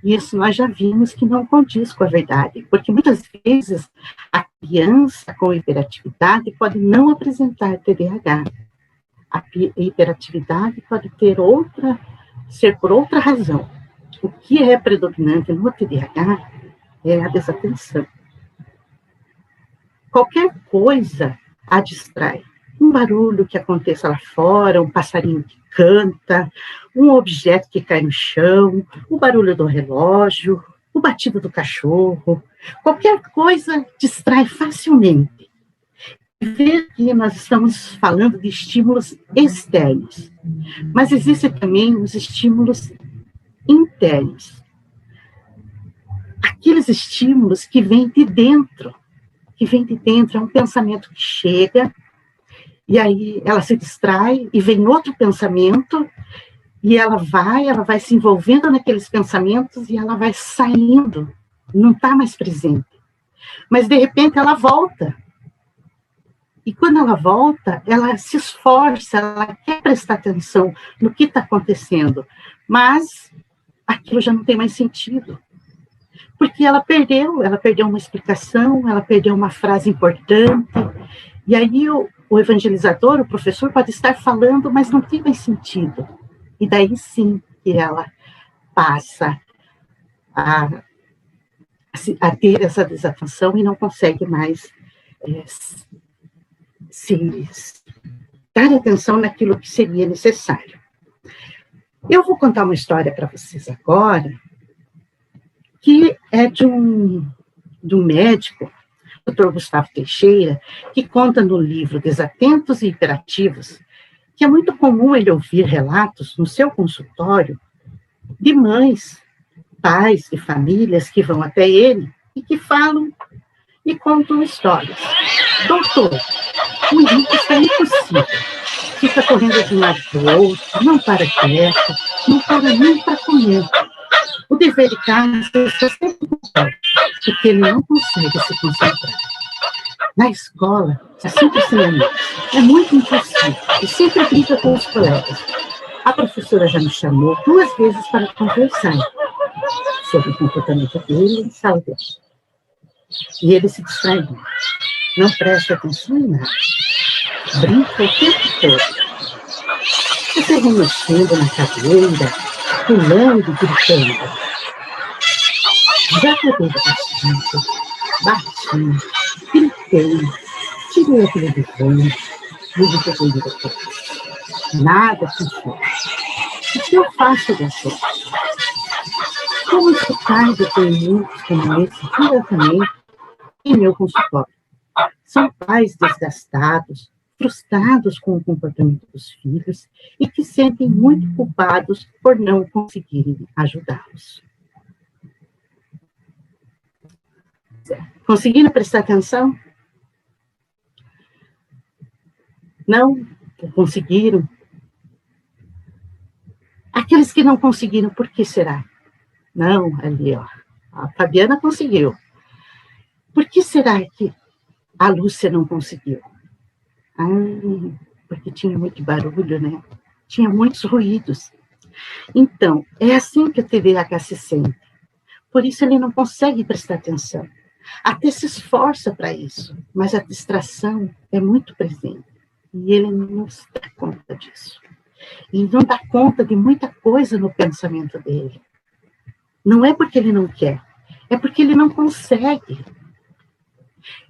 E isso nós já vimos que não condiz com a verdade, porque muitas vezes a criança com hiperatividade pode não apresentar TDAH. A hiperatividade pode ser por outra razão. O que é predominante no TDAH é a desatenção. Qualquer coisa a distrai. Um barulho que aconteça lá fora, um passarinho que canta, um objeto que cai no chão, o barulho do relógio, o batido do cachorro, qualquer coisa distrai facilmente. Veja que nós estamos falando de estímulos externos, mas existem também os estímulos internos. Aqueles estímulos que vêm de dentro, é um pensamento que chega, e aí ela se distrai, e vem outro pensamento, e ela vai se envolvendo naqueles pensamentos, e ela vai saindo, não está mais presente. Mas, de repente, ela volta. E quando ela volta, ela se esforça, ela quer prestar atenção no que está acontecendo, mas aquilo já não tem mais sentido. Porque ela perdeu uma explicação, ela perdeu uma frase importante, e aí o evangelizador, o professor, pode estar falando, mas não tem mais sentido. E daí sim que ela passa a ter essa desatenção e não consegue mais dar atenção naquilo que seria necessário. Eu vou contar uma história para vocês agora, que é de um médico, Dr. Gustavo Teixeira, que conta no livro Desatentos e Hiperativos, que é muito comum ele ouvir relatos no seu consultório de mães, pais de famílias que vão até ele e que falam e contam histórias. Doutor, o Henrique está impossível. Fica correndo de um lado para o outro, não para quieto, não para nem para comer. O dever de casa está sempre completo, porque ele não consegue se concentrar. Na escola, está sempre sem amigos. É muito impossível e sempre briga com os colegas. A professora já me chamou 2 vezes para conversar sobre o comportamento dele em sala de aula. E ele se distrai muito. Não presta atenção em nada. Brinca o tempo todo. Você remexendo na cadeira, pulando e gritando. Já peguei bastante, gritei, tirei a televisão, ligo para o diretor. Nada funciona. O que eu faço, doutor? Como escutar depoimentos como esse diretamente em meu consultório? São pais desgastados, frustrados com o comportamento dos filhos e que sentem muito culpados por não conseguirem ajudá-los. Conseguiram prestar atenção? Não conseguiram? Aqueles que não conseguiram, por que será? Não, ali, ó, A Fabiana conseguiu. Por que será que a Lúcia não conseguiu? Porque tinha muito barulho, né? Tinha muitos ruídos. Então, é assim que o TDAH se sente. Por isso ele não consegue prestar atenção. Até se esforça para isso, mas a distração é muito presente. E ele não se dá conta disso. Ele não dá conta de muita coisa no pensamento dele. Não é porque ele não quer, é porque ele não consegue.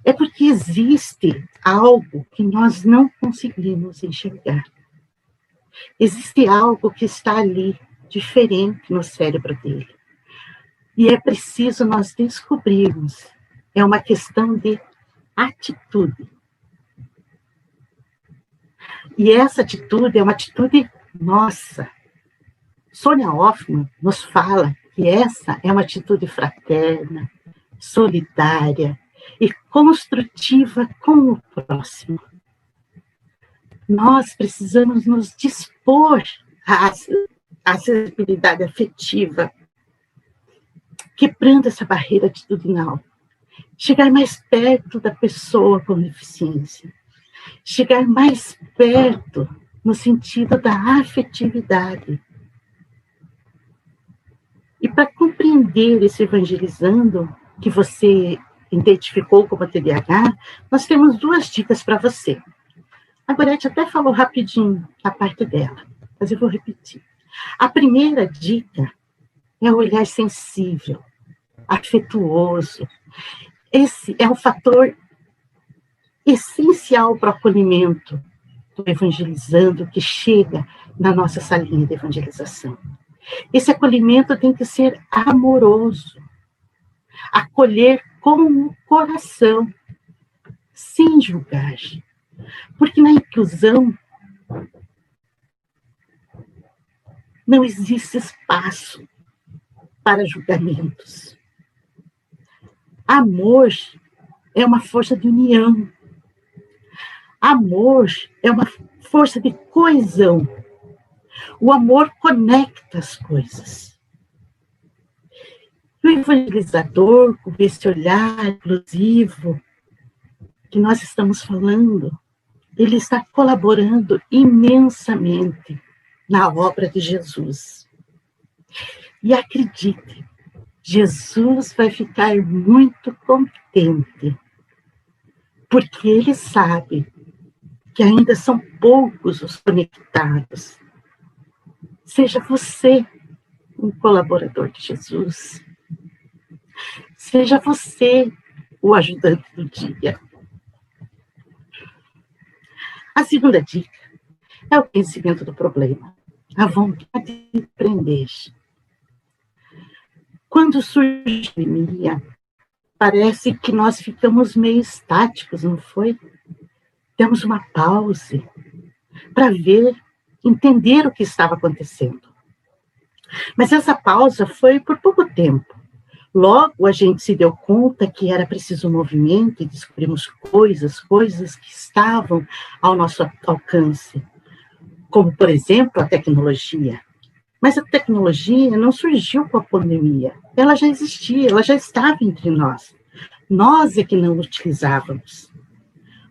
É porque existe algo que nós não conseguimos enxergar. Existe algo que está ali, diferente no cérebro dele. E é preciso nós descobrirmos. É uma questão de atitude. E essa atitude é uma atitude nossa. Sônia Hoffmann nos fala que essa é uma atitude fraterna, solidária e construtiva com o próximo. Nós precisamos nos dispor à acessibilidade afetiva, quebrando essa barreira atitudinal, chegar mais perto da pessoa com deficiência, chegar mais perto no sentido da afetividade. E para compreender esse evangelizando que você identificou como TDAH, nós temos 2 dicas para você. A Gorete até falou rapidinho a parte dela, mas eu vou repetir. A primeira dica é o olhar sensível, afetuoso. Esse é um fator essencial para o acolhimento do evangelizando que chega na nossa salinha de evangelização. Esse acolhimento tem que ser amoroso, acolher com o coração, sem julgar. Porque na inclusão não existe espaço para julgamentos. Amor é uma força de união. Amor é uma força de coesão. O amor conecta as coisas. E o evangelizador, com esse olhar inclusivo que nós estamos falando, ele está colaborando imensamente na obra de Jesus. E acredite, Jesus vai ficar muito contente, porque ele sabe que ainda são poucos os conectados. Seja você um colaborador de Jesus. Seja você o ajudante do dia. A segunda dica é o conhecimento do problema, a vontade de aprender. Quando surge a pandemia, parece que nós ficamos meio estáticos, não foi? Temos uma pausa para ver, entender o que estava acontecendo. Mas essa pausa foi por pouco tempo. Logo a gente se deu conta que era preciso movimento e descobrimos coisas que estavam ao nosso alcance, como, por exemplo, a tecnologia. Mas a tecnologia não surgiu com a pandemia. Ela já existia, ela já estava entre nós. Nós é que não utilizávamos.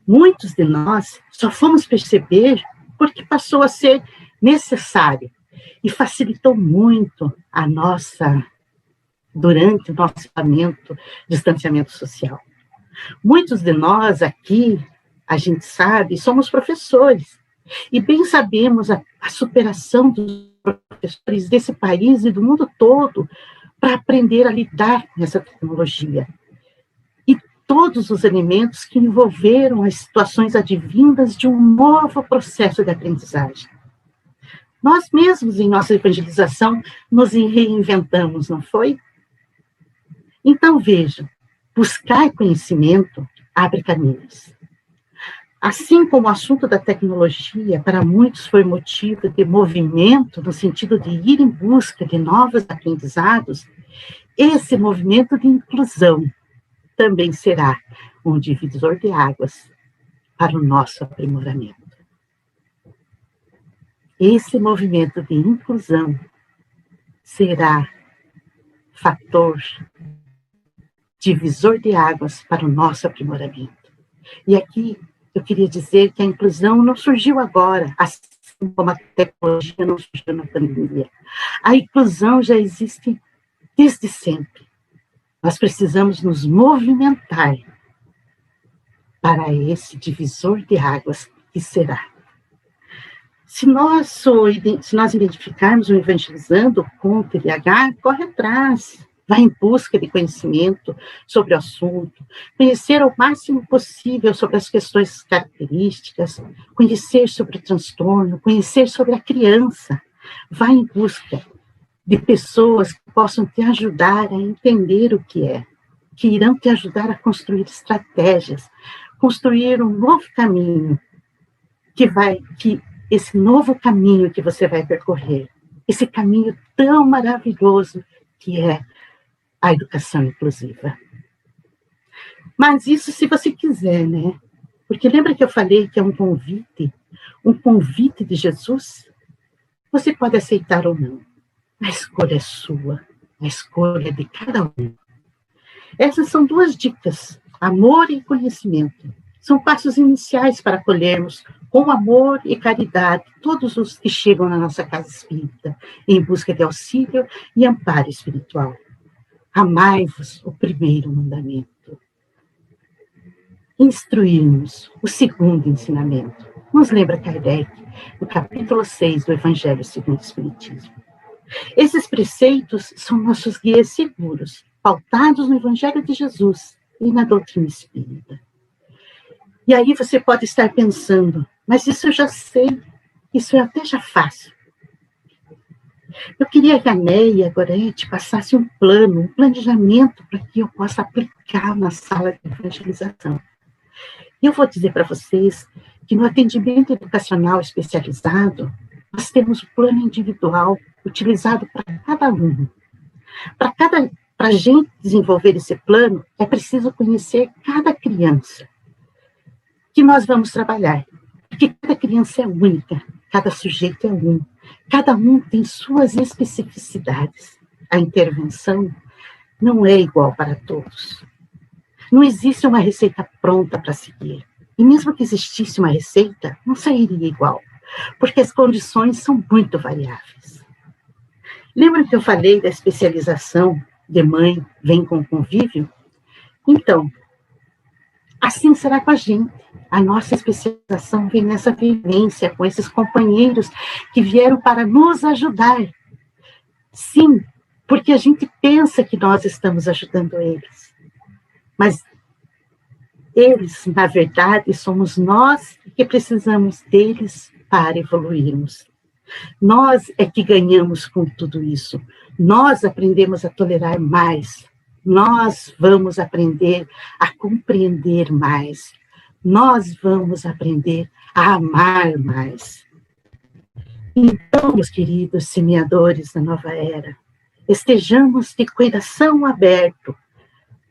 Muitos de nós só fomos perceber porque passou a ser necessário e facilitou muito a nossa, durante o nosso distanciamento social. Muitos de nós aqui, a gente sabe, somos professores e bem sabemos a superação dos professores desse país e do mundo todo para aprender a lidar com essa tecnologia. E todos os elementos que envolveram as situações advindas de um novo processo de aprendizagem. Nós mesmos, em nossa evangelização, nos reinventamos, não foi? Então, veja, buscar conhecimento abre caminhos. Assim como o assunto da tecnologia, para muitos foi motivo de movimento, no sentido de ir em busca de novos aprendizados, esse movimento de inclusão também será um divisor de águas para o nosso aprimoramento. Esse movimento de inclusão será fator divisor de águas para o nosso aprimoramento. E aqui eu queria dizer que a inclusão não surgiu agora, assim como a tecnologia não surgiu na pandemia. A inclusão já existe desde sempre. Nós precisamos nos movimentar para esse divisor de águas que será. Se nós identificarmos o Evangelizando com o TDAH, corre atrás, vai em busca de conhecimento sobre o assunto, conhecer o máximo possível sobre as questões características, conhecer sobre o transtorno, conhecer sobre a criança, vai em busca de pessoas que possam te ajudar a entender o que é, que irão te ajudar a construir estratégias, construir um novo caminho, que esse novo caminho que você vai percorrer, esse caminho tão maravilhoso que é a educação inclusiva. Mas isso se você quiser, né? Porque lembra que eu falei que é um convite de Jesus? Você pode aceitar ou não. A escolha é sua, a escolha é de cada um. Essas são 2 dicas, amor e conhecimento. São passos iniciais para acolhermos com amor e caridade todos os que chegam na nossa casa espírita, em busca de auxílio e amparo espiritual. Amai-vos, o primeiro mandamento. Instruirmos, o segundo ensinamento. Nos lembra Kardec, no capítulo 6 do Evangelho segundo o Espiritismo. Esses preceitos são nossos guias seguros, pautados no Evangelho de Jesus e na doutrina espírita. E aí você pode estar pensando, mas isso eu já sei, isso eu até já faço. Eu queria que a Neia, a Gorete, passasse um planejamento para que eu possa aplicar na sala de evangelização. E eu vou dizer para vocês que no atendimento educacional especializado, nós temos o plano individual utilizado para cada aluno. Para a gente desenvolver esse plano, é preciso conhecer cada criança que nós vamos trabalhar. Porque cada criança é única, cada sujeito é um. Cada um tem suas especificidades. A intervenção não é igual para todos. Não existe uma receita pronta para seguir. E mesmo que existisse uma receita, não sairia igual, porque as condições são muito variáveis. Lembra que eu falei da especialização de mãe vem com convívio? Então, assim será com a gente. A nossa especialização vem nessa vivência com esses companheiros que vieram para nos ajudar. Sim, porque a gente pensa que nós estamos ajudando eles. Mas eles, na verdade, somos nós que precisamos deles para evoluirmos. Nós é que ganhamos com tudo isso. Nós aprendemos a tolerar mais. Nós vamos aprender a compreender mais. Nós vamos aprender a amar mais. Então, meus queridos semeadores da nova era, estejamos de coração aberto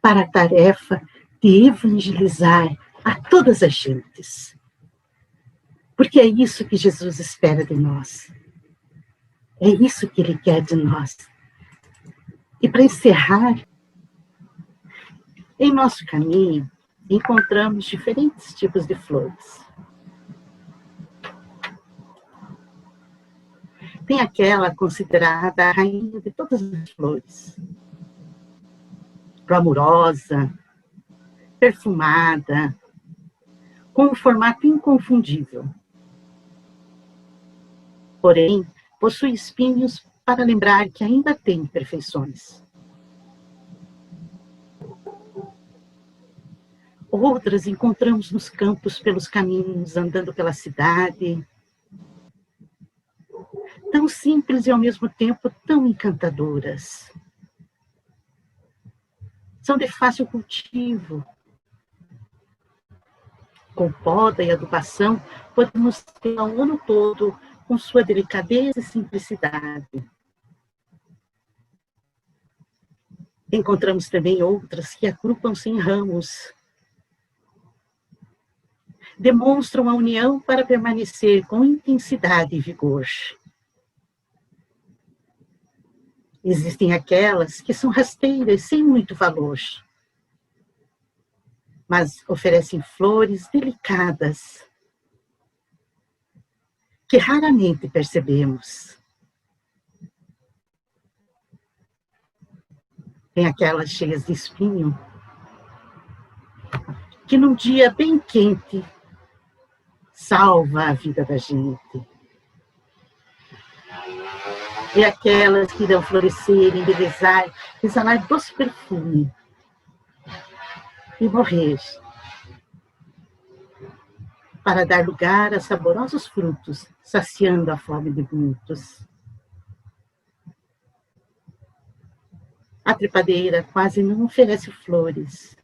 para a tarefa de evangelizar a todas as gentes. Porque é isso que Jesus espera de nós. É isso que Ele quer de nós. E para encerrar, em nosso caminho, encontramos diferentes tipos de flores. Tem aquela considerada a rainha de todas as flores. Glamurosa, perfumada, com um formato inconfundível. Porém, possui espinhos para lembrar que ainda tem imperfeições. Outras encontramos nos campos, pelos caminhos, andando pela cidade. Tão simples e, ao mesmo tempo, tão encantadoras. São de fácil cultivo. Com poda e adubação, podemos ter o ano todo com sua delicadeza e simplicidade. Encontramos também outras que agrupam-se em ramos. Demonstram a união para permanecer com intensidade e vigor. Existem aquelas que são rasteiras sem muito valor, mas oferecem flores delicadas que raramente percebemos. Tem aquelas cheias de espinho, que num dia bem quente, salva a vida da gente. E aquelas que irão florescer, embelezar, exalar doce perfume e morrer, para dar lugar a saborosos frutos, saciando a fome de muitos. A trepadeira quase não oferece flores,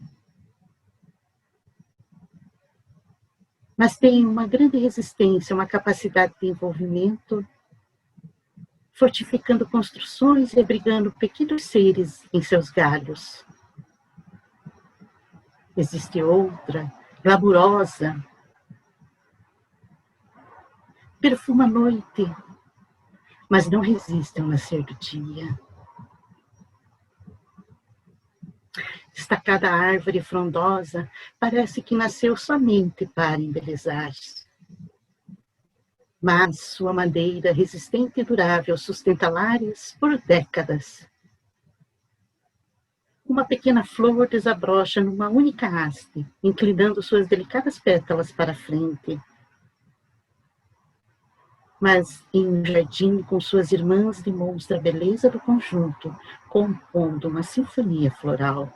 mas tem uma grande resistência, uma capacidade de envolvimento, fortificando construções e abrigando pequenos seres em seus galhos. Existe outra, glamurosa, perfuma a noite, mas não resiste ao nascer do dia. Destacada árvore frondosa, parece que nasceu somente para embelezar. Mas sua madeira resistente e durável sustenta lares por décadas. Uma pequena flor desabrocha numa única haste, inclinando suas delicadas pétalas para a frente. Mas em um jardim com suas irmãs demonstra a beleza do conjunto, compondo uma sinfonia floral.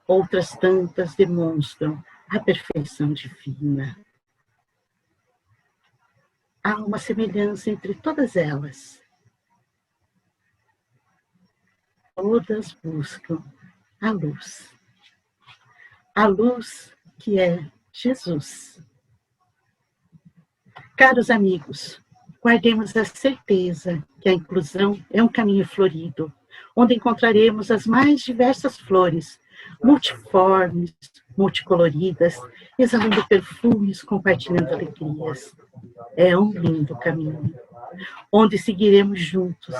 Outras tantas demonstram a perfeição divina. Há uma semelhança entre todas elas. Todas buscam a luz. A luz que é Jesus. Caros amigos, guardemos a certeza que a inclusão é um caminho florido, onde encontraremos as mais diversas flores, multiformes, multicoloridas, exalando perfumes, compartilhando alegrias. É um lindo caminho, onde seguiremos juntos,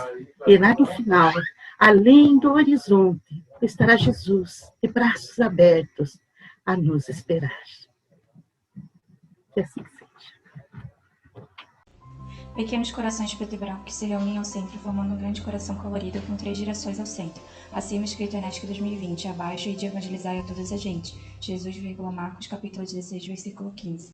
e lá no final, além do horizonte, estará Jesus, de braços abertos, a nos esperar. Que assim seja. Pequenos corações preto e branco que se reúnem ao centro, formando um grande coração colorido com 3 direções ao centro. Acima, escrito Enética 2020, abaixo, e de evangelizar a todas as gentes. Jesus, Marcos, capítulo 16, versículo 15.